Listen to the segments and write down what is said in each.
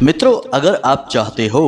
मित्रों, अगर आप चाहते हो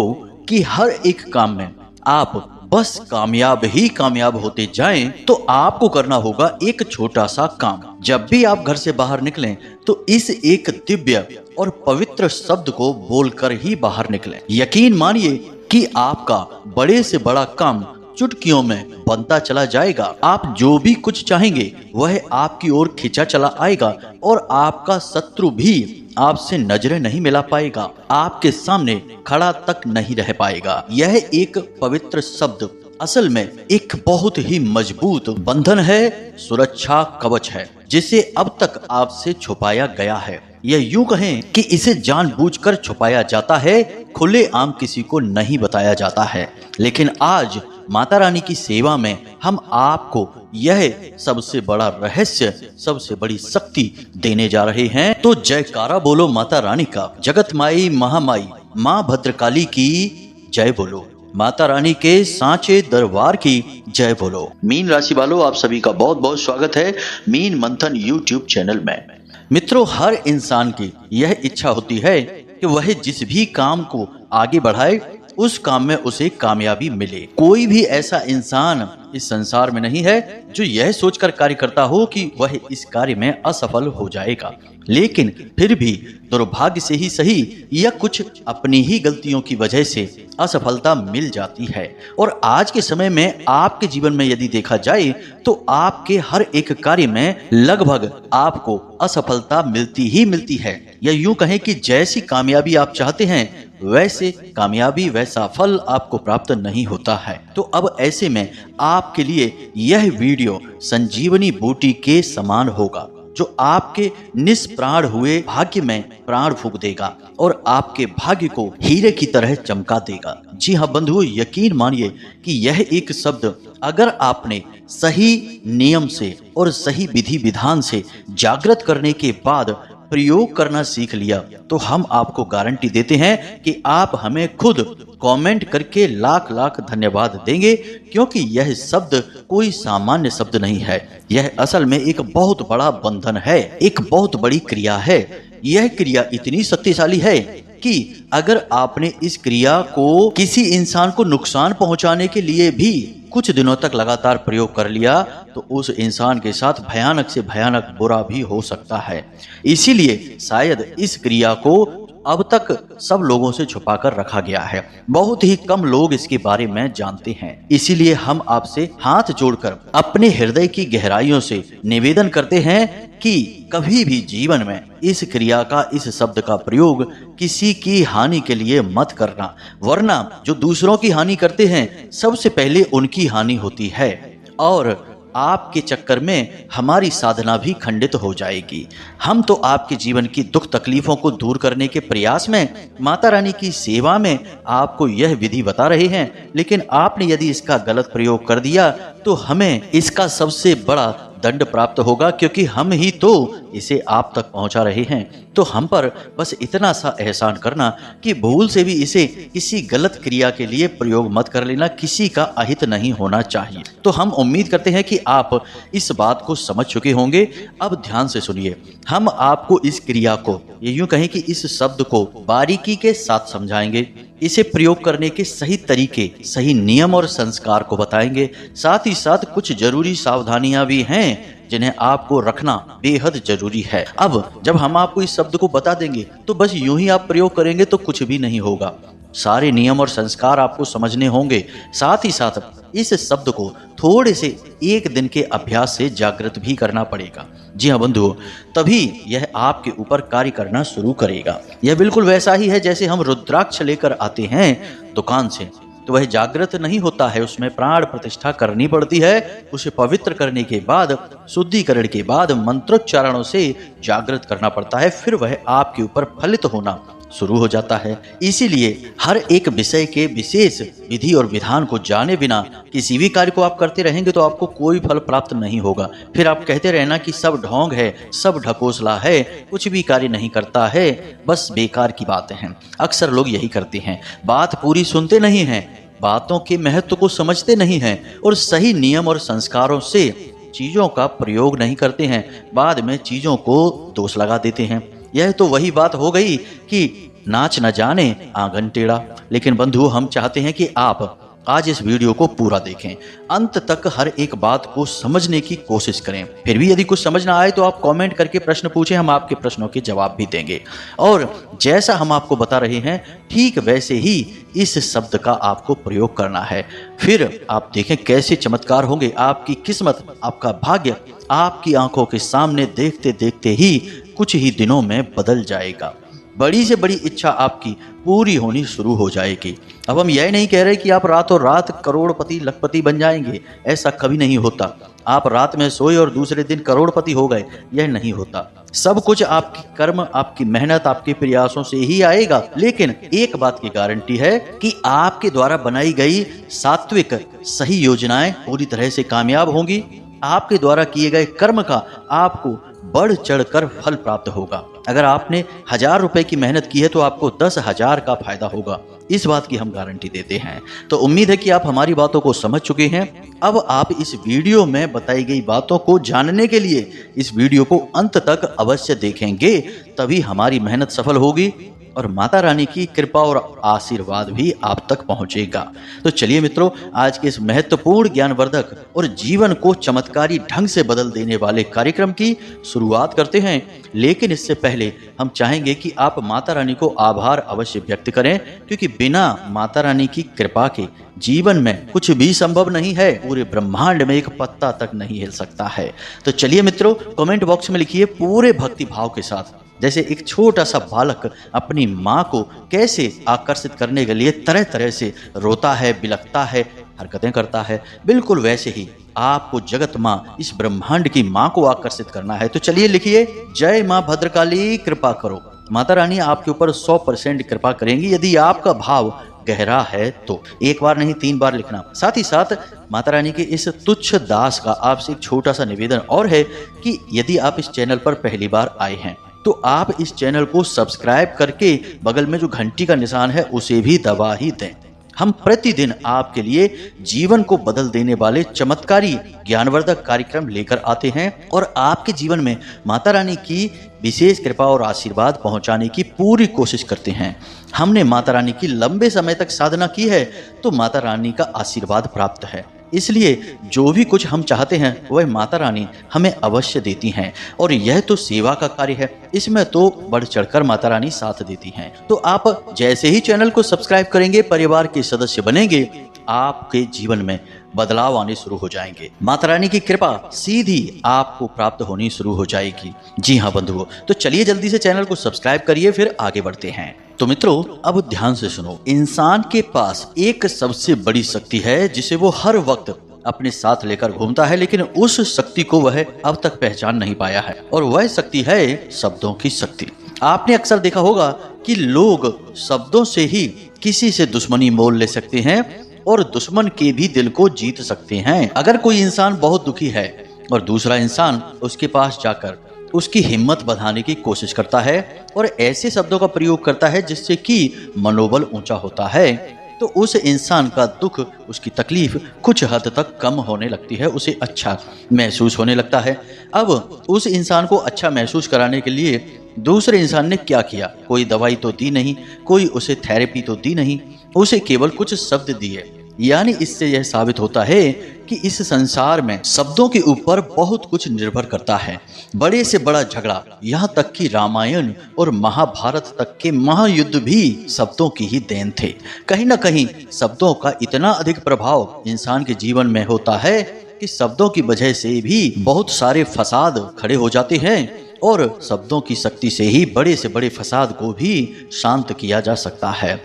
कि हर एक काम में आप बस कामयाब ही कामयाब होते जाएं, तो आपको करना होगा एक छोटा सा काम। जब भी आप घर से बाहर निकलें तो इस एक दिव्य और पवित्र शब्द को बोलकर ही बाहर निकलें। यकीन मानिए कि आपका बड़े से बड़ा काम चुटकियों में बनता चला जाएगा। आप जो भी कुछ चाहेंगे वह आपकी ओर खिंचा चला आएगा और आपका शत्रु भी आपसे नजरें नहीं मिला पाएगा, आपके सामने खड़ा तक नहीं रह पाएगा। यह एक पवित्र शब्द असल में एक बहुत ही मजबूत बंधन है, सुरक्षा कवच है, जिसे अब तक आपसे छुपाया गया है। यह यूं कहें कि इसे जानबूझकर छुपाया जाता है, खुलेआम किसी को नहीं बताया जाता है। लेकिन आज माता रानी की सेवा में हम आपको यह सबसे बड़ा रहस्य, सबसे बड़ी शक्ति देने जा रहे हैं। तो जयकारा बोलो माता रानी का, जगत माई महामाई माँ भद्रकाली की जय बोलो, माता रानी के सांचे दरबार की जय बोलो। मीन राशि वालों, आप सभी का बहुत बहुत स्वागत है मीन मंथन यूट्यूब चैनल में। मित्रों, हर इंसान की यह इच्छा होती है कि वह जिस भी काम को आगे बढ़ाए उस काम में उसे कामयाबी मिले। कोई भी ऐसा इंसान इस संसार में नहीं है जो यह सोचकर कार्य करता हो कि वह इस कार्य में असफल हो जाएगा। लेकिन फिर भी दुर्भाग्य से ही सही या कुछ अपनी ही गलतियों की वजह से असफलता मिल जाती है। और आज के समय में आपके जीवन में यदि देखा जाए तो आपके हर एक कार्य में लगभग आपको असफलता मिलती ही मिलती है। या यूं कहें कि जैसी कामयाबी आप चाहते हैं वैसे कामयाबी, वैसा फल आपको प्राप्त नहीं होता है। तो अब ऐसे में आपके लिए यह वीडियो संजीवनी बूटी के समान होगा, जो आपके निष्प्राण हुए भाग्य में प्राण फूंक देगा और आपके भाग्य को हीरे की तरह चमका देगा। जी हाँ बंधुओं, यकीन मानिए कि यह एक शब्द अगर आपने सही नियम से और सही विधि विधान से जागृत करने के बाद प्रयोग करना सीख लिया तो हम आपको गारंटी देते हैं कि आप हमें खुद कमेंट करके लाख लाख धन्यवाद देंगे, क्योंकि यह शब्द कोई सामान्य शब्द नहीं है। यह असल में एक बहुत बड़ा बंधन है, एक बहुत बड़ी क्रिया है। यह क्रिया इतनी शक्तिशाली है कि अगर आपने इस क्रिया को किसी इंसान को नुकसान पहुंचाने के लिए भी कुछ दिनों तक लगातार प्रयोग कर लिया तो उस इंसान के साथ भयानक से भयानक बुरा भी हो सकता है। इसीलिए शायद इस क्रिया को अब तक सब लोगों से छुपाकर रखा गया है। बहुत ही कम लोग इसके बारे में जानते हैं। इसीलिए हम आपसे हाथ जोड़कर अपने हृदय की गहराइयों से निवेदन करते हैं कि कभी भी जीवन में इस क्रिया का, इस शब्द का प्रयोग किसी की हानि के लिए मत करना, वरना जो दूसरों की हानि करते हैं सबसे पहले उनकी हानि होती है और आपके चक्कर में हमारी साधना भी खंडित हो जाएगी। हम तो आपके जीवन की दुख तकलीफों को दूर करने के प्रयास में, माता रानी की सेवा में आपको यह विधि बता रहे हैं, लेकिन आपने यदि इसका गलत प्रयोग कर दिया तो हमें इसका सबसे बड़ा दंड प्राप्त होगा, क्योंकि हम ही तो इसे आप तक पहुंचा रहे हैं। तो हम पर बस इतना सा एहसान करना कि भूल से भी इसे किसी गलत क्रिया के लिए प्रयोग मत कर लेना, किसी का अहित नहीं होना चाहिए। तो हम उम्मीद करते हैं कि आप इस बात को समझ चुके होंगे। अब ध्यान से सुनिए, हम आपको इस क्रिया को, ये यूं कहें कि इस शब्द को बारीकी के साथ समझाएंगे। इसे प्रयोग करने के सही तरीके, सही नियम और संस्कार को बताएंगे। साथ ही साथ कुछ जरूरी सावधानियां भी हैं जिन्हें आपको रखना बेहद जरूरी है। अब जब हम आपको इस शब्द को बता देंगे तो बस यूं ही आप प्रयोग करेंगे तो कुछ भी नहीं होगा। सारे नियम और संस्कार आपको समझने होंगे। साथ ही साथ इस शब्द को थोड़े से एक दिन के अभ्यास से जागृत भी करना पड़ेगा। जी हाँ बंधुओं, तभी यह आपके ऊपर कार्य करना शुरू करेगा। यह बिल्कुल वैसा ही है जैसे हम रुद्राक्ष लेकर आते हैं दुकान से, तो वह जागृत नहीं होता है, उसमें प्राण प्रतिष्ठा करनी पड़ती है। उसे पवित्र करने के बाद, शुद्धिकरण के बाद मंत्रोच्चारणों से जागृत करना पड़ता है, फिर वह आपके ऊपर फलित होना शुरू हो जाता है। इसीलिए हर एक विषय के विशेष विधि और विधान को जाने बिना किसी भी कार्य को आप करते रहेंगे तो आपको कोई फल प्राप्त नहीं होगा। फिर आप कहते रहना कि सब ढोंग है, सब ढकोसला है, कुछ भी कार्य नहीं करता है, बस बेकार की बातें हैं। अक्सर लोग यही करते हैं, बात पूरी सुनते नहीं हैं, बातों के महत्व को समझते नहीं हैं और सही नियम और संस्कारों से चीजों का प्रयोग नहीं करते हैं। बाद में चीजों को दोष लगा देते हैं। यह तो वही बात हो गई कि नाच न जाने आंगन टेढ़ा। लेकिन बंधु, हम चाहते हैं कि आप आज इस वीडियो को पूरा देखें, अंत तक हर एक बात को समझने की कोशिश करें। फिर भी यदि कुछ समझ ना आए तो आप कमेंट करके प्रश्न पूछें, हम आपके प्रश्नों के जवाब भी देंगे। और जैसा हम आपको बता रहे हैं ठीक वैसे ही इस शब्द का आपको प्रयोग करना है। फिर आप देखें कैसे चमत्कार होंगे। आपकी किस्मत, आपका भाग्य आपकी आंखों के सामने देखते देखते ही कुछ ही दिनों में बदल जाएगा। बड़ी से बड़ी इच्छा आपकी पूरी होनी शुरू हो जाएगी। अब हम यह नहीं कह रहे कि आप रातों रात करोड़पति लखपति बन जाएंगे, ऐसा कभी नहीं होता। आप रात में सोए और दूसरे दिन करोड़पति हो गए, यह नहीं होता। सब कुछ आपकी कर्म, आपकी मेहनत, आपके प्रयासों से ही आएगा। लेकिन एक बात की गारंटी है कि आपके द्वारा बनाई गई सात्विक सही योजनाएं पूरी तरह से कामयाब होंगी। आपके द्वारा किए गए कर्म का आपको बढ़ चढ़कर फल प्राप्त होगा। अगर आपने 1000 रुपए की मेहनत की है तो आपको 10,000 का फायदा होगा। इस बात की हम गारंटी देते हैं। तो उम्मीद है कि आप हमारी बातों को समझ चुके हैं। अब आप इस वीडियो में बताई गई बातों को जानने के लिए इस वीडियो को अंत तक अवश्य देखेंगे, तभी हमारी मेहनत सफल होगी और माता रानी की कृपा और आशीर्वाद भी आप तक पहुंचेगा। तो चलिए मित्रों, आज के इस महत्वपूर्ण ज्ञानवर्धक और जीवन को चमत्कारी ढंग से बदल देने वाले कार्यक्रम की शुरुआत करते हैं। लेकिन इससे पहले हम चाहेंगे कि आप माता रानी को आभार अवश्य व्यक्त करें, क्योंकि बिना माता रानी की कृपा के जीवन में कुछ भी संभव नहीं है। पूरे ब्रह्मांड में एक पत्ता तक नहीं हिल सकता है। तो चलिए मित्रों, कमेंट बॉक्स में लिखिए पूरे भक्ति भाव के साथ, जैसे एक छोटा सा बालक अपनी माँ को कैसे आकर्षित करने के लिए तरह तरह से रोता है, बिलखता है, हरकतें करता है, बिल्कुल वैसे ही आपको जगत माँ, इस ब्रह्मांड की माँ को आकर्षित करना है। तो चलिए लिखिए, जय माँ भद्रकाली कृपा करो। माता रानी आपके ऊपर 100% कृपा करेंगी यदि आपका भाव गहरा है तो। एक बार नहीं 3 बार लिखना। साथ ही साथ माता रानी के इस तुच्छ दास का आपसे एक छोटा सा निवेदन और है कि यदि आप इस चैनल पर पहली बार आए हैं तो आप इस चैनल को सब्सक्राइब करके बगल में जो घंटी का निशान है उसे भी दबा ही दें। हम प्रतिदिन आपके लिए जीवन को बदल देने वाले चमत्कारी ज्ञानवर्धक कार्यक्रम लेकर आते हैं और आपके जीवन में माता रानी की विशेष कृपा और आशीर्वाद पहुंचाने की पूरी कोशिश करते हैं। हमने माता रानी की लंबे समय तक साधना की है तो माता रानी का आशीर्वाद प्राप्त है। इसलिए जो भी कुछ हम चाहते हैं वह माता रानी हमें अवश्य देती हैं। और यह तो सेवा का कार्य है, इसमें तो बढ़ चढ़कर माता रानी साथ देती हैं। तो आप जैसे ही चैनल को सब्सक्राइब करेंगे, परिवार के सदस्य बनेंगे, आपके जीवन में बदलाव आने शुरू हो जाएंगे। माता रानी की कृपा सीधी आपको प्राप्त होनी शुरू हो जाएगी। जी हाँ बंधुओं, तो चलिए जल्दी से चैनल को सब्सक्राइब करिए, फिर आगे बढ़ते हैं। तो मित्रों, अब ध्यान से सुनो। इंसान के पास एक सबसे बड़ी शक्ति है जिसे वो हर वक्त अपने साथ लेकर घूमता है, लेकिन उस शक्ति को वह अब तक पहचान नहीं पाया है, और वह शक्ति है शब्दों की शक्ति। आपने अक्सर देखा होगा कि लोग शब्दों से ही किसी से दुश्मनी मोल ले सकते हैं और दुश्मन के भी दिल को जीत सकते हैं। अगर कोई इंसान बहुत दुखी है और दूसरा इंसान उसके पास जाकर उसकी हिम्मत बढ़ाने की कोशिश करता है और ऐसे शब्दों का प्रयोग करता है जिससे कि मनोबल ऊंचा होता है, तो उस इंसान का दुख, उसकी तकलीफ कुछ हद तक कम होने लगती है, उसे अच्छा महसूस होने लगता है। अब उस इंसान को अच्छा महसूस कराने के लिए दूसरे इंसान ने क्या किया? कोई दवाई तो दी नहीं, कोई उसे थेरेपी तो दी नहीं, उसे केवल कुछ शब्द दिए। यानी इससे यह साबित होता है कि इस संसार में शब्दों के ऊपर बहुत कुछ निर्भर करता है। बड़े से बड़ा झगड़ा, यहाँ तक कि रामायण और महाभारत तक के महायुद्ध भी शब्दों की ही देन थे। कहीं न कहीं शब्दों का इतना अधिक प्रभाव इंसान के जीवन में होता है कि शब्दों की वजह से भी बहुत सारे फसाद खड़े हो जाते हैं, और शब्दों की शक्ति से ही बड़े से बड़े फसाद को भी शांत किया जा सकता है।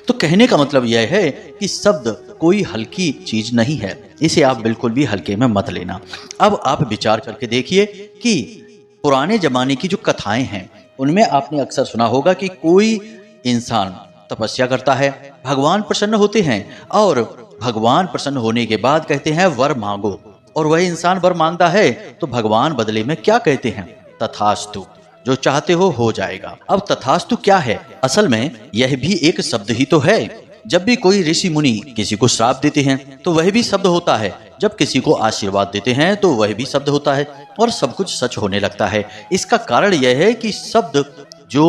तो कहने का मतलब यह है कि शब्द कोई हल्की चीज नहीं है, इसे आप बिल्कुल भी हल्के में मत लेना। अब आप विचार करके देखिए कि पुराने जमाने की जो कथाएं हैं उनमें आपने अक्सर सुना होगा कि कोई इंसान तपस्या करता है, भगवान प्रसन्न होते हैं और भगवान प्रसन्न होने के बाद कहते हैं वर मांगो, और वह इंसान वर मांगता है तो भगवान बदले में क्या कहते हैं? तथास्तु, जो चाहते हो जाएगा। अब तथास्तु क्या है? असल में यह भी एक शब्द ही तो है। जब भी कोई ऋषि मुनि किसी को श्राप देते हैं तो वह भी शब्द होता है, जब किसी को आशीर्वाद देते हैं तो वह भी शब्द होता है, और सब कुछ सच होने लगता है। इसका कारण यह है कि शब्द जो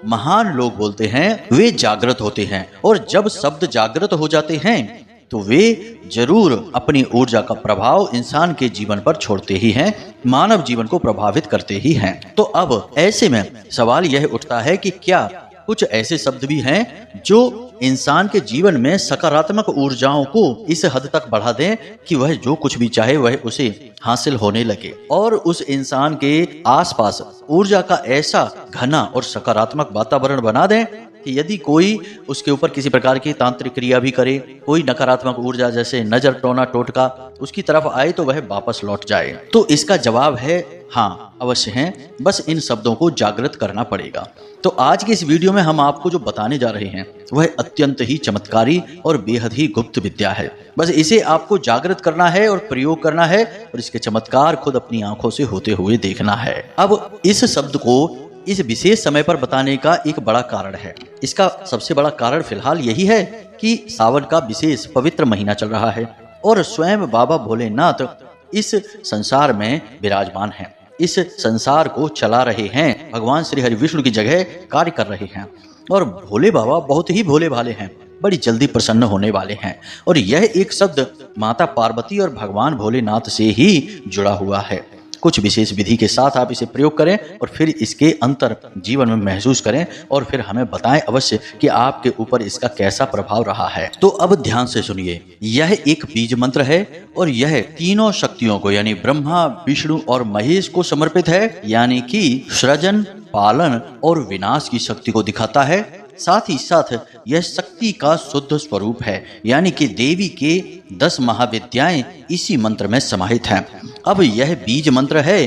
महान लोग बोलते हैं वे जागृत होते हैं, और जब शब्द जागृत हो जाते हैं तो वे जरूर अपनी ऊर्जा का प्रभाव इंसान के जीवन पर छोड़ते ही हैं, मानव जीवन को प्रभावित करते ही हैं। तो अब ऐसे में सवाल यह उठता है कि क्या कुछ ऐसे शब्द भी हैं जो इंसान के जीवन में सकारात्मक ऊर्जाओं को इस हद तक बढ़ा दें कि वह जो कुछ भी चाहे वह उसे हासिल होने लगे, और उस इंसान के आसपास ऊर्जा का ऐसा घना और सकारात्मक वातावरण बना दें कि यदि कोई उसके ऊपर किसी प्रकार की तांत्रिक क्रिया भी करे, कोई नकारात्मक ऊर्जा जैसे नजर, टोना, टोटका उसकी तरफ आए तो वह वापस लौट जाए। तो इसका जवाब है हाँ, अवश्य है, बस इन शब्दों को जागृत करना पड़ेगा। तो आज की इस वीडियो में हम आपको जो बताने जा रहे हैं वह अत्यंत ही चमत्कारी और बेहद ही गुप्त विद्या है। बस इसे आपको जागृत करना है और प्रयोग करना है, और इसके चमत्कार खुद अपनी आंखों से होते हुए देखना है। अब इस शब्द को इस विशेष समय पर बताने का एक बड़ा कारण है। इसका सबसे बड़ा कारण फिलहाल यही है कि सावन का विशेष पवित्र महीना चल रहा है और स्वयं बाबा भोलेनाथ इस संसार में विराजमान हैं, इस संसार को चला रहे हैं, भगवान श्री हरि विष्णु की जगह कार्य कर रहे हैं। और भोले बाबा बहुत ही भोले भाले हैं, बड़ी जल्दी प्रसन्न होने वाले हैं, और यह एक शब्द माता पार्वती और भगवान भोलेनाथ से ही जुड़ा हुआ है। कुछ विशेष विधि के साथ आप इसे प्रयोग करें और फिर इसके अंतर जीवन में महसूस करें, और फिर हमें बताएं अवश्य कि आपके ऊपर इसका कैसा प्रभाव रहा है। तो अब ध्यान से सुनिए, यह एक बीज मंत्र है और यह तीनों शक्तियों को यानी ब्रह्मा, विष्णु और महेश को समर्पित है, यानी कि सृजन, पालन और विनाश की शक्ति को दिखाता है। साथ ही साथ यह शक्ति का शुद्ध स्वरूप है, यानी कि देवी के 10 महाविद्याएं इसी मंत्र में समाहित हैं। अब यह बीज मंत्र है,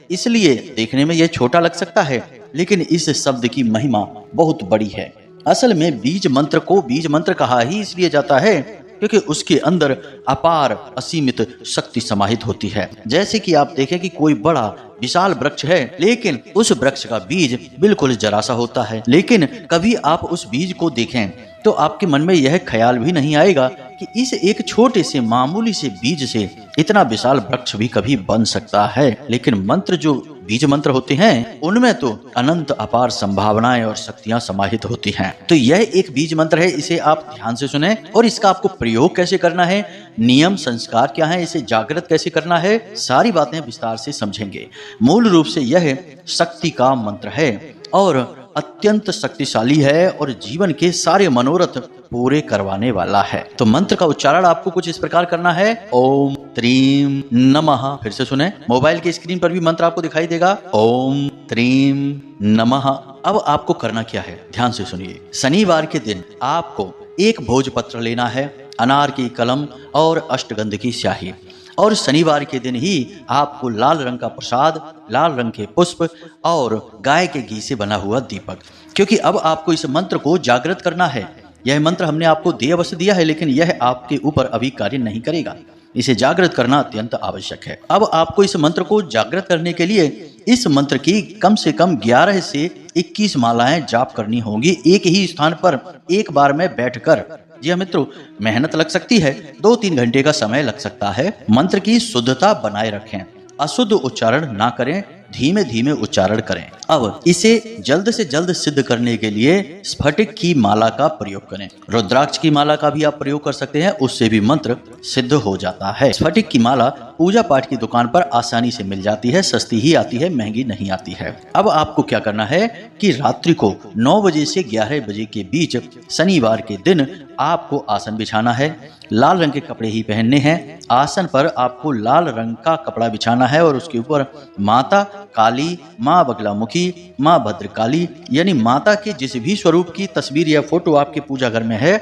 इसलिए देखने में यह छोटा लग सकता है, लेकिन इस शब्द की महिमा बहुत बड़ी है। असल में बीज मंत्र को बीज मंत्र कहा ही इसलिए जाता है क्योंकि उसके अंदर अपार असीमित शक्ति समाहित होती है। जैसे कि आप देखें कि कोई बड़ा विशाल वृक्ष है, लेकिन उस वृक्ष का बीज बिल्कुल जरा सा होता है, लेकिन कभी आप उस बीज को देखें तो आपके मन में यह ख्याल भी नहीं आएगा कि इस एक छोटे से मामूली से बीज से इतना विशाल वृक्ष भी कभी बन सकता है। लेकिन मंत्र जो बीज मंत्र होते हैं उनमें तो अनंत अपार संभावनाएं और शक्तियां समाहित होती हैं। तो यह एक बीज मंत्र है, इसे आप ध्यान से सुने, और इसका आपको प्रयोग कैसे करना है, नियम संस्कार क्या है, इसे जागृत कैसे करना है, सारी बातें विस्तार से समझेंगे। मूल रूप से यह शक्ति का मंत्र है और अत्यंत शक्तिशाली है और जीवन के सारे मनोरथ पूरे करवाने वाला है। तो मंत्र का उच्चारण आपको कुछ इस प्रकार करना है, ओम त्रीम नमः। फिर से सुने, मोबाइल की स्क्रीन पर भी मंत्र आपको दिखाई देगा, ओम त्रीम नमः। अब आपको करना क्या है, ध्यान से सुनिए। शनिवार के दिन आपको एक भोजपत्र लेना है, अनार की कलम और अष्टगंध की स्याही, और शनिवार के दिन ही आपको लाल रंग का प्रसाद, लाल रंग के पुष्प और गाय के घी से बना हुआ दीपक, क्योंकि अब आपको इस मंत्र को जागृत करना है। यह मंत्र हमने आपको दे अवश्य दिया है, लेकिन यह आपके ऊपर अभी कार्य नहीं करेगा, इसे जागृत करना अत्यंत आवश्यक है। अब आपको इस मंत्र को जागृत करने के लिए इस मंत्र की कम से कम 11 से 21 मालाएं जाप करनी होंगी, एक ही स्थान पर एक बार में बैठकर। जी हाँ मित्रों, मेहनत लग सकती है, 2-3 घंटे का समय लग सकता है। मंत्र की शुद्धता बनाए रखें, अशुद्ध उच्चारण ना करें, धीमे धीमे उच्चारण करें। अब इसे जल्द से जल्द सिद्ध करने के लिए स्फटिक की माला का प्रयोग करें। रुद्राक्ष की माला का भी आप प्रयोग कर सकते हैं, उससे भी मंत्र सिद्ध हो जाता है। स्फटिक की माला पूजा पाठ की दुकान पर आसानी से मिल जाती है, सस्ती ही आती है, महंगी नहीं आती है। अब आपको क्या करना है कि रात्रि को 9 बजे से 11 बजे के बीच शनिवार के दिन आपको आसन बिछाना है, लाल रंग के कपड़े ही पहनने हैं। आसन पर आपको लाल रंग का कपड़ा बिछाना है और उसके ऊपर माता काली, माँ बगलामुखी, माँ भद्रकाली यानी माता के जिस भी स्वरूप की तस्वीर या फोटो आपके पूजा घर में है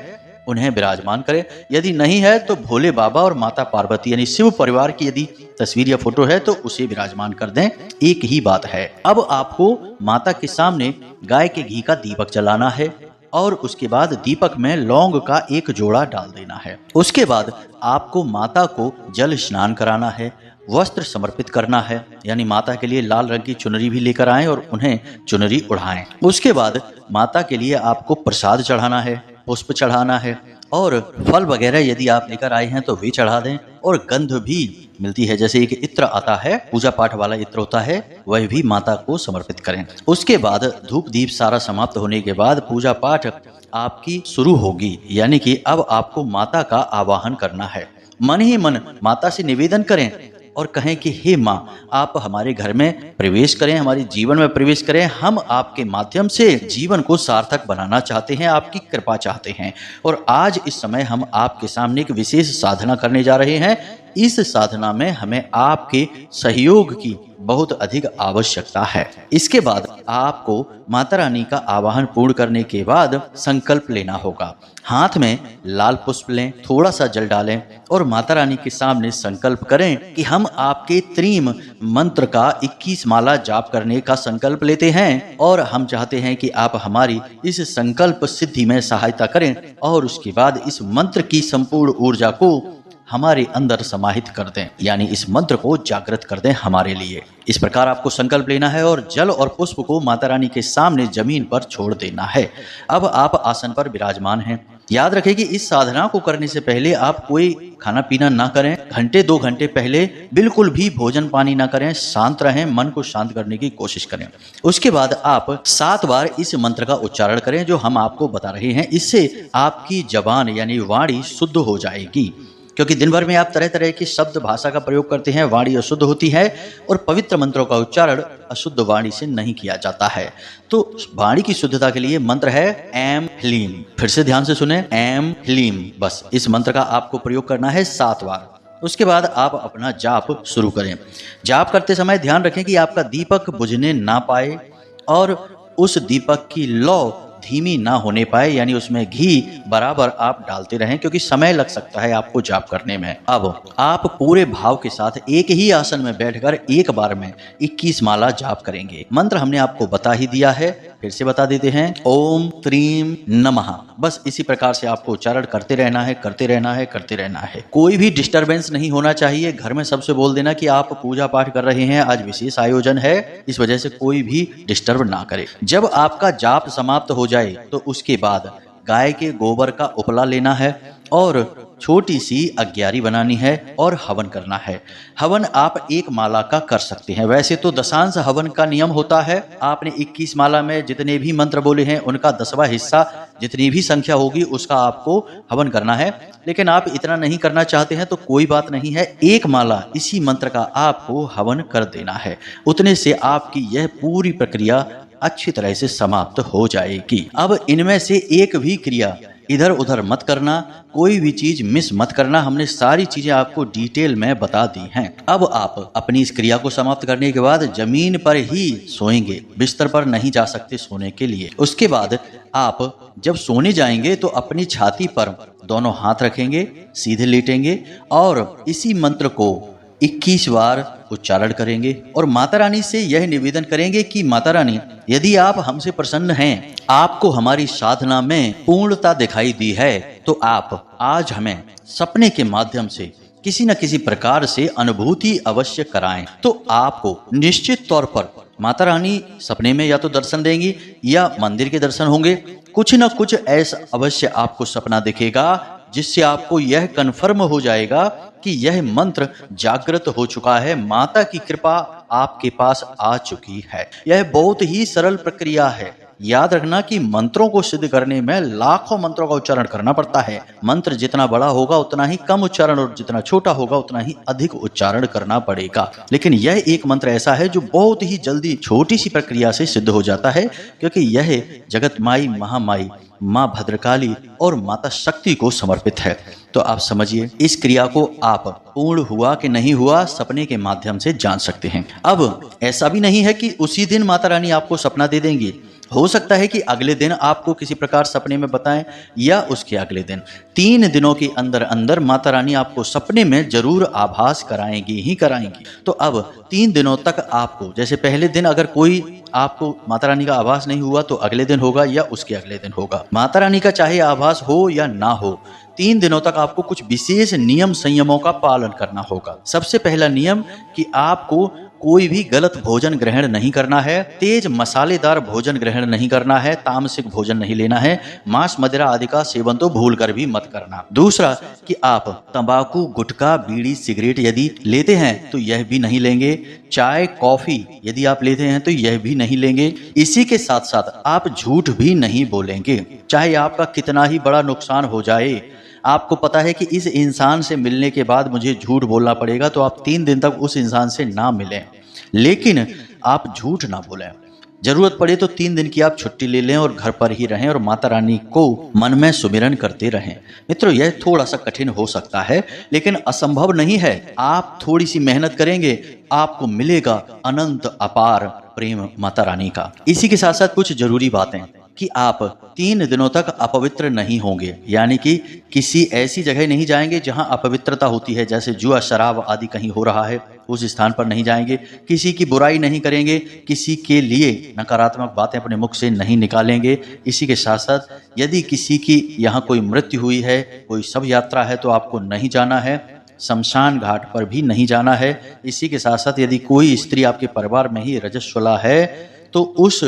उन्हें विराजमान करें। यदि नहीं है तो भोले बाबा और माता पार्वती यानी शिव परिवार की यदि तस्वीर या फोटो है तो उसे विराजमान कर दें, एक ही बात है। अब आपको माता के सामने गाय के घी का दीपक जलाना है और उसके बाद दीपक में लौंग का एक जोड़ा डाल देना है। उसके बाद आपको माता को जल स्नान कराना है, वस्त्र समर्पित करना है, यानी माता के लिए लाल रंग की चुनरी भी लेकर आएं और उन्हें चुनरी उड़ाएं। उसके बाद माता के लिए आपको प्रसाद चढ़ाना है, पुष्प चढ़ाना है और फल वगैरह यदि आप लेकर आए हैं तो वे चढ़ा दें और गंध भी मिलती है। जैसे एक इत्र आता है, पूजा पाठ वाला इत्र होता है, वह भी माता को समर्पित करें। उसके बाद धूप दीप सारा समाप्त होने के बाद पूजा पाठ आपकी शुरू होगी, यानी कि अब आपको माता का आवाहन करना है। मन ही मन माता से निवेदन करें और कहें कि हे माँ, आप हमारे घर में प्रवेश करें, हमारे जीवन में प्रवेश करें। हम आपके माध्यम से जीवन को सार्थक बनाना चाहते हैं, आपकी कृपा चाहते हैं। और आज इस समय हम आपके सामने एक विशेष साधना करने जा रहे हैं। इस साधना में हमें आपके सहयोग की बहुत अधिक आवश्यकता है। इसके बाद आपको माता रानी का आवाहन पूर्ण करने के बाद संकल्प लेना होगा। हाथ में लाल पुष्प लें, थोड़ा सा जल डालें और माता रानी के सामने संकल्प करें कि हम आपके त्रीम मंत्र का 21 माला जाप करने का संकल्प लेते हैं और हम चाहते हैं कि आप हमारी इस संकल्प सिद्धि में सहायता करें और उसके बाद इस मंत्र की संपूर्ण ऊर्जा को हमारे अंदर समाहित कर दें, यानी इस मंत्र को जागृत कर दें हमारे लिए। इस प्रकार आपको संकल्प लेना है और जल और पुष्प को माता रानी के सामने जमीन पर छोड़ देना है। अब आप आसन पर विराजमान हैं। याद रखें कि इस साधना को करने से पहले आप कोई खाना पीना ना करें। घंटे 2 घंटे पहले बिल्कुल भी भोजन पानी ना करें, शांत रहें, मन को शांत करने की कोशिश करें। उसके बाद आप 7 बार इस मंत्र का उच्चारण करें जो हम आपको बता रहे हैं। इससे आपकी जबान यानी वाणी शुद्ध हो जाएगी, क्योंकि दिन भर में आप तरह तरह की शब्द भाषा का प्रयोग करते हैं, वाणी अशुद्ध होती है और पवित्र मंत्रों का उच्चारण अशुद्ध वाणी से नहीं किया जाता है। तो वाणी की शुद्धता के लिए मंत्र है ऐम ह्लीम। फिर से ध्यान से सुने, ऐम ह्लीम। बस इस मंत्र का आपको प्रयोग करना है 7 बार। उसके बाद आप अपना जाप शुरू करें। जाप करते समय ध्यान रखें कि आपका दीपक बुझने ना पाए और उस दीपक की लौ धीमी ना होने पाए, यानी उसमें घी बराबर आप डालते रहें, क्योंकि समय लग सकता है आपको जाप करने में। अब आप पूरे भाव के साथ एक ही आसन में बैठकर एक बार में 21 माला जाप करेंगे। मंत्र हमने आपको बता ही दिया है, फिर से बता देते हैं, ओम त्रीम नमः। बस इसी प्रकार से आपको उच्चारण करते रहना है, करते रहना है, करते रहना है। कोई भी डिस्टरबेंस नहीं होना चाहिए। घर में सबसे बोल देना कि आप पूजा पाठ कर रहे हैं, आज विशेष आयोजन है, इस वजह से कोई भी डिस्टर्ब ना करे। जब आपका जाप समाप्त हो जाए तो उसके बाद गाय के गोबर का उपला लेना है और छोटी सी अग्यारी बनानी है और हवन करना है। हवन आप 1 माला का कर सकते हैं। वैसे तो दशांश हवन का नियम होता है। आपने 21 माला में जितने भी मंत्र बोले हैं उनका 10वां हिस्सा, जितनी भी संख्या होगी उसका आपको हवन करना है। लेकिन आप इतना नहीं करना चाहते हैं तो कोई बात नहीं है, 1 माला इसी मंत्र का आपको हवन कर देना है। उतने से आपकी यह पूरी प्रक्रिया अच्छी तरह से समाप्त हो जाएगी। अब इनमें से एक भी क्रिया इधर उधर मत करना, कोई भी चीज मिस मत करना। हमने सारी चीजें आपको डिटेल में बता दी हैं। अब आप अपनी इस क्रिया को समाप्त करने के बाद जमीन पर ही सोएंगे, बिस्तर पर नहीं जा सकते सोने के लिए। उसके बाद आप जब सोने जाएंगे तो अपनी छाती पर दोनों हाथ रखेंगे, सीधे लेटेंगे और इसी मंत्र को 21 बार उच्चारण करेंगे और माता रानी से यह निवेदन करेंगे कि माता रानी, यदि आप हमसे प्रसन्न हैं, आपको हमारी साधना में पूर्णता दिखाई दी है, तो आप आज हमें सपने के माध्यम से किसी न किसी प्रकार से अनुभूति अवश्य कराएं। तो आपको निश्चित तौर पर माता रानी सपने में या तो दर्शन देंगी या मंदिर के दर्शन होंगे। कुछ न कुछ ऐसा अवश्य आपको सपना दिखेगा जिससे आपको यह कन्फर्म हो जाएगा कि यह मंत्र जागृत हो चुका है, माता की कृपा आपके पास आ चुकी है। यह बहुत ही सरल प्रक्रिया है। याद रखना कि मंत्रों को सिद्ध करने में लाखों मंत्रों का उच्चारण करना पड़ता है। मंत्र जितना बड़ा होगा उतना ही कम उच्चारण और जितना छोटा होगा उतना ही अधिक उच्चारण करना पड़ेगा। लेकिन यह एक मंत्र ऐसा है जो बहुत ही जल्दी छोटी सी प्रक्रिया से सिद्ध हो जाता है, क्योंकि यह जगत माई, महामाई, माँ भद्रकाली और माता शक्ति को समर्पित है। तो आप समझिए, इस क्रिया को आप पूर्ण हुआ कि नहीं हुआ सपने के माध्यम से जान सकते हैं। अब ऐसा भी नहीं है कि उसी दिन माता रानी आपको सपना दे देंगी। हो सकता है कि अगले दिन आपको किसी प्रकार सपने में बताएं या उसके अगले दिन। 3 दिनों के अंदर अंदर माता रानी आपको सपने में जरूर आभास कराएंगी ही कराएंगी। तो अब 3 दिनों तक आपको, जैसे पहले दिन अगर कोई आपको माता रानी का आभास नहीं हुआ तो अगले दिन होगा या उसके अगले दिन होगा। माता रानी का चाहे आभास हो या ना हो, 3 दिनों तक आपको कुछ विशेष नियम संयमों का पालन करना होगा। सबसे पहला नियम कि आपको कोई भी गलत भोजन ग्रहण नहीं करना है, तेज मसालेदार भोजन ग्रहण नहीं करना है, तामसिक भोजन नहीं लेना है, मांस मदिरा आदि का सेवन तो भूल कर भी मत करना। दूसरा कि आप तंबाकू, गुटखा, बीड़ी, सिगरेट यदि लेते हैं तो यह भी नहीं लेंगे। चाय, कॉफी यदि आप लेते हैं तो यह भी नहीं लेंगे। इसी के साथ साथ आप झूठ भी नहीं बोलेंगे, चाहे आपका कितना ही बड़ा नुकसान हो जाए। आपको पता है कि इस इंसान से मिलने के बाद मुझे झूठ बोलना पड़ेगा, तो आप 3 दिन तक उस इंसान से ना मिलें, लेकिन आप झूठ ना बोलें। जरूरत पड़े तो 3 दिन की आप छुट्टी ले लें और घर पर ही रहें और माता रानी को मन में सुमिरन करते रहें। मित्रों, यह थोड़ा सा कठिन हो सकता है, लेकिन असंभव नहीं है। आप थोड़ी सी मेहनत करेंगे, आपको मिलेगा अनंत अपार प्रेम माता रानी का। इसी के साथ साथ कुछ जरूरी बातें कि आप 3 दिनों तक अपवित्र नहीं होंगे, यानी कि किसी ऐसी जगह नहीं जाएंगे जहां अपवित्रता होती है, जैसे जुआ, शराब आदि कहीं हो रहा है, उस स्थान पर नहीं जाएंगे। किसी की बुराई नहीं करेंगे, किसी के लिए नकारात्मक बातें अपने मुख से नहीं निकालेंगे। इसी के साथ साथ यदि किसी की यहाँ कोई मृत्यु हुई है, कोई शव यात्रा है, तो आपको नहीं जाना है। शमशान घाट पर भी नहीं जाना है। इसी के साथ साथ यदि कोई स्त्री आपके परिवार में ही रजस्वला है तो उस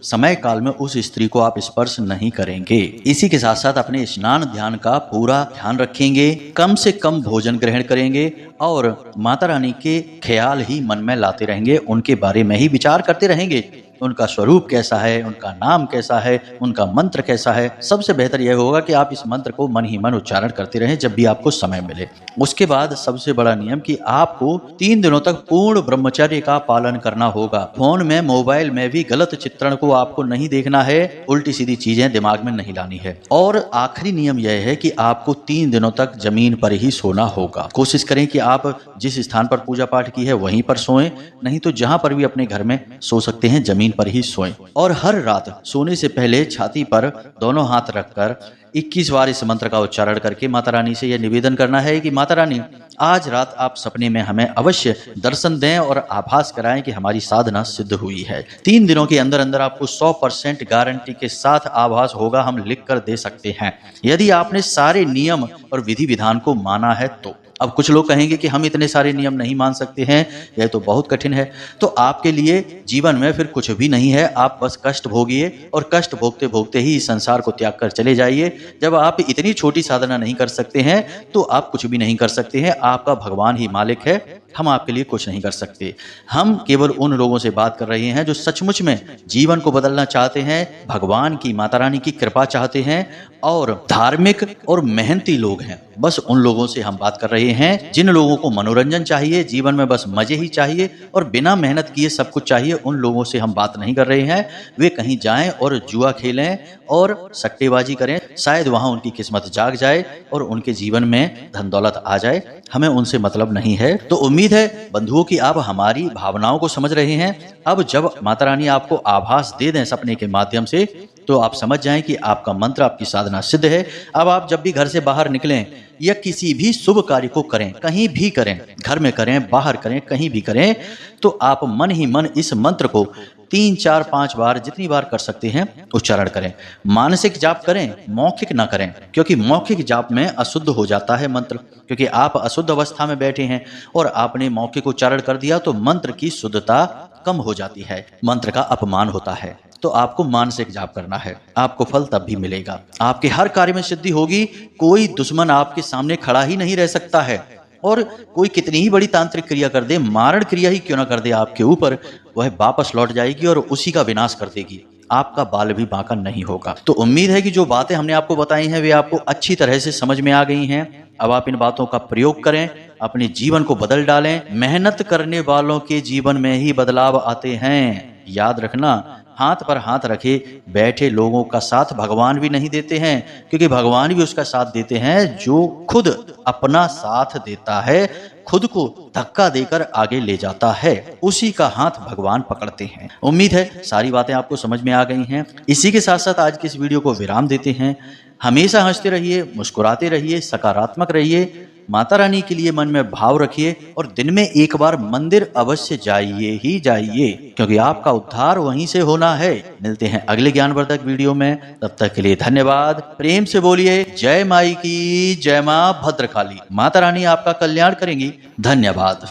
समय काल में उस स्त्री को आप स्पर्श नहीं करेंगे। इसी के साथ साथ अपने स्नान ध्यान का पूरा ध्यान रखेंगे, कम से कम भोजन ग्रहण करेंगे और माता रानी के ख्याल ही मन में लाते रहेंगे, उनके बारे में ही विचार करते रहेंगे। उनका स्वरूप कैसा है, उनका नाम कैसा है, उनका मंत्र कैसा है। सबसे बेहतर यह होगा कि आप इस मंत्र को मन ही मन उच्चारण करते रहें जब भी आपको समय मिले। उसके बाद सबसे बड़ा नियम कि आपको 3 दिनों तक पूर्ण ब्रह्मचर्य का पालन करना होगा। फोन में, मोबाइल में भी गलत चित्रण को आपको नहीं देखना है, उल्टी सीधी चीजें दिमाग में नहीं लानी है। और आखिरी नियम यह है कि आपको 3 दिनों तक जमीन पर ही सोना होगा। कोशिश करें कि आप जिस स्थान पर पूजा पाठ की है वहीं पर सोएं, नहीं तो जहां पर भी अपने घर में सो सकते हैं जमीन पर ही सोएं। और हर रात सोने से पहले छाती पर दोनों हाथ रखकर 21 बार इस मंत्र का उच्चारण करके माता रानी से यह निवेदन करना है कि माता रानी, आज रात आप सपने में हमें अवश्य दर्शन दें और आभास कराएं कि हमारी साधना सिद्ध हुई है। 3 दिनों के अंदर अंदर आपको 100% गारंटी के साथ आभास होगा, हम लिख कर दे सकते हैं, यदि आपने सारे नियम और विधि विधान को माना है तो। अब कुछ लोग कहेंगे कि हम इतने सारे नियम नहीं मान सकते हैं, यह तो बहुत कठिन है। तो आपके लिए जीवन में फिर कुछ भी नहीं है, आप बस कष्ट भोगिए और कष्ट भोगते भोगते ही इस संसार को त्याग कर चले जाइए। जब आप इतनी छोटी साधना नहीं कर सकते हैं तो आप कुछ भी नहीं कर सकते हैं। आपका भगवान ही मालिक है, हम आपके लिए कुछ नहीं कर सकते। हम केवल उन लोगों से बात कर रहे हैं जो सचमुच में जीवन को बदलना चाहते हैं, भगवान की, माता रानी की कृपा चाहते हैं और धार्मिक और मेहनती लोग हैं। बस उन लोगों से हम बात कर रहे हैं जिन लोगों को मनोरंजन चाहिए, जीवन में बस मजे ही चाहिए और बिना मेहनत किए सब कुछ चाहिए। उन लोगों से हम बात नहीं कर रहे हैं। वे कहीं जाएं और जुआ खेलें और सट्टेबाजी करें, शायद वहां उनकी किस्मत जाग जाए और उनके जीवन में धन दौलत आ जाए। हमें उनसे मतलब नहीं है। तो उम्मीद है बंधुओं कि आप हमारी भावनाओं को समझ रहे हैं। अब जब माता रानी आपको आभास दे दें सपने के माध्यम से, तो आप समझ जाएं कि आपका मंत्र, आपकी साधना सिद्ध है। अब आप जब भी घर से बाहर निकलें या किसी भी शुभ कार्य को करें, कहीं भी करें, घर में करें, बाहर करें, कहीं भी करें, तो आप मन ही मन इस मंत्र को 3, 4, 5 बार, जितनी बार कर सकते हैं उच्चारण करें। मानसिक जाप करें, मौखिक ना करें, क्योंकि मौखिक जाप में अशुद्ध हो जाता है मंत्र, क्योंकि आप अशुद्ध अवस्था में बैठे हैं और आपने मौखिक उच्चारण कर दिया तो मंत्र की शुद्धता कम हो जाती है, मंत्र का अपमान होता है। तो आपको मानसिक जाप करना है, आपको फल तब भी मिलेगा, आपके हर कार्य में सिद्धि होगी। कोई दुश्मन आपके सामने खड़ा ही नहीं रह सकता है, और कोई कितनी ही बड़ी तांत्रिक क्रिया कर दे, मारण क्रिया ही क्यों ना कर दे आपके ऊपर, वह वापस लौट जाएगी और उसी का विनाश कर देगी। आपका बाल भी बांका नहीं होगा। तो उम्मीद है कि जो बातें हमने आपको बताई हैं वे आपको अच्छी तरह से समझ में आ गई हैं। अब आप इन बातों का प्रयोग करें, अपने जीवन को बदल डालें। मेहनत करने वालों के जीवन में ही बदलाव आते हैं। याद रखना, हाथ पर हाथ रखे बैठे लोगों का साथ भगवान भी नहीं देते हैं, क्योंकि भगवान भी उसका साथ देते हैं जो खुद अपना साथ देता है, खुद को धक्का देकर आगे ले जाता है, उसी का हाथ भगवान पकड़ते हैं। उम्मीद है सारी बातें आपको समझ में आ गई हैं। इसी के साथ साथ आज के इस वीडियो को विराम देते हैं। हमेशा हंसते रहिए, मुस्कुराते रहिए, सकारात्मक रहिए, माता रानी के लिए मन में भाव रखिए और दिन में एक बार मंदिर अवश्य जाइए ही जाइए, क्योंकि आपका उद्धार वहीं से होना है। मिलते हैं अगले ज्ञानवर्धक वीडियो में, तब तक के लिए धन्यवाद। प्रेम से बोलिए जय माई की, जय मां भद्रकाली। माता रानी आपका कल्याण करेंगी। धन्यवाद।